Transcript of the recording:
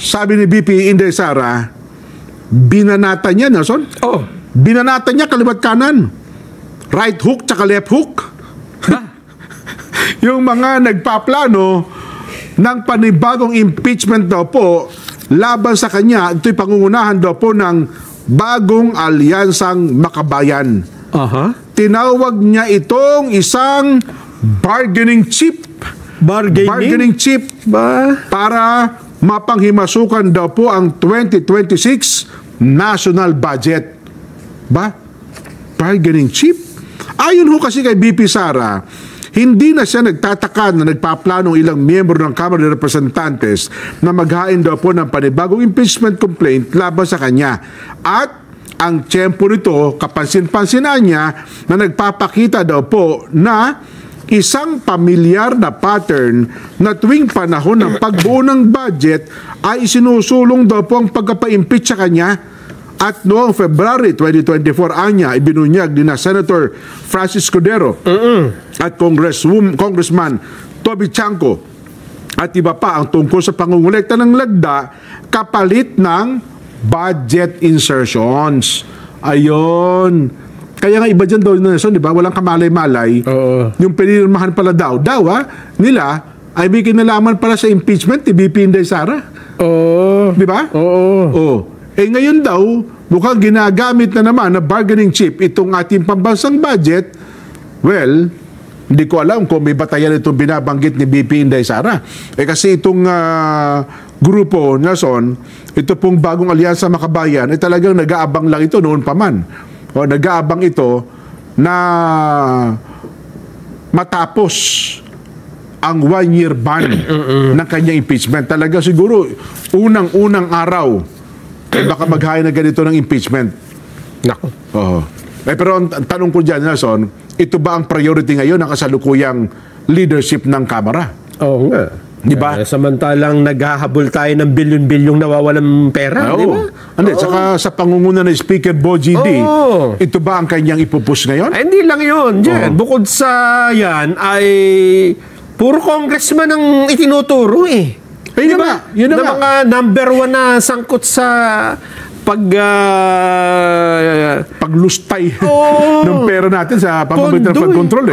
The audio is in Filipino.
sabi ni BP Inday Sara, binanata niya, Nelson? Oh. Binanata niya kaliwat kanan. Right hook tsaka left hook. Yung mga nagpaplano ng panibagong impeachment daw po laban sa kanya, ito'y pangungunahan daw po ng bagong alyansang makabayan. Tinawag niya itong isang bargaining chip. Bargaining chip para mapanghimasukan daw po ang 2026 national budget. Bargaining chip? Ayon ho kasi kay BP Sara, hindi na siya nagtataka na nagpaplano ilang miyembro ng Kamara de Representantes na maghain daw po ng panibagong impeachment complaint laban sa kanya. At ang tiyempo nito, kapansin-pansinan niya na nagpapakita daw po na isang pamilyar na pattern na tuwing panahon ng pagbuo ng budget ay isinusulong daw po ang pagkapa-impeach sa kanya. At noong February 2024, anya, ibinunyag ni na Senator Francis Cordero at Congressman Toby Chanco at iba pa ang tungkol sa pangungulekta ng lagda kapalit ng budget insertions. Ayon. Kaya nga iba dyan daw, di ba? Walang kamalay-malay. Yung pinirmahan pala nila ay may kinalaman pala sa impeachment ni BP Inday Sara. Di ba? Ngayon daw, mukhang ginagamit na naman na bargaining chip itong ating pambansang budget. Well, hindi ko alam kung may batayan itong binabanggit ni BP Inday Sara. Kasi itong grupo, Nelson, ito pong bagong alyansa makabayan, talagang nag-aabang lang ito noon pa man. Nag-aabang ito na matapos ang 1-year ban ng kanyang impeachment. Talaga siguro, unang-unang araw, baka maghain na ganito ng impeachment. Nako. Pero ang tanong ko dyan, Nelson, ito ba ang priority ngayon ng kasalukuyang leadership ng Kamara? Oo nga. Di ba? Samantalang naghahabol tayo ng bilyon-bilyong nawawalang pera, di ba? Saka sa pangunguna ng Speaker Bo GD, ito ba ang kanyang ipupush ngayon? Hindi lang yun, Jen. Bukod sa yan, ay puro congressman ang itinuturo Yun ba? Yun na mga number 1 na sangkot sa paglustay ng pera natin sa pamamagitan ng flood control.